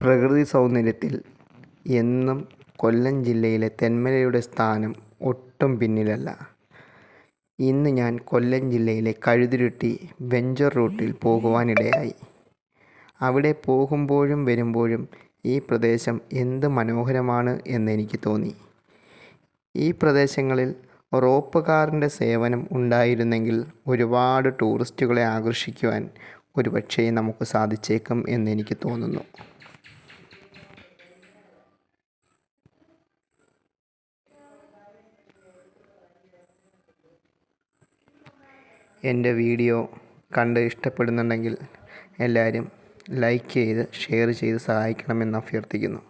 പ്രകൃതി സൗന്ദര്യത്തിൽ എന്നും കൊല്ലം ജില്ലയിലെ തെന്മലയുടെ സ്ഥാനം ഒട്ടും പിന്നിലല്ല. ഇന്ന് ഞാൻ കൊല്ലം ജില്ലയിലെ കഴുതുരുട്ടി വെഞ്ചർ റൂട്ടിൽ പോകുവാനിടയായി. അവിടെ പോകുമ്പോഴും വരുമ്പോഴും ഈ പ്രദേശം എന്ത് മനോഹരമാണ് എന്നെനിക്ക് തോന്നി. ഈ പ്രദേശങ്ങളിൽ റോപ്പ് കാറിൻ്റെ സേവനം ഉണ്ടായിരുന്നെങ്കിൽ ഒരുപാട് ടൂറിസ്റ്റുകളെ ആകർഷിക്കുവാൻ ഒരുപക്ഷേ നമുക്ക് സാധിച്ചേക്കും എന്നെനിക്ക് തോന്നുന്നു. എൻ്റെ വീഡിയോ കണ്ട് ഇഷ്ടപ്പെടുന്നുണ്ടെങ്കിൽ എല്ലാവരും ലൈക്ക് ചെയ്ത് ഷെയർ ചെയ്ത് സഹായിക്കണമെന്ന് അഭ്യർത്ഥിക്കുന്നു.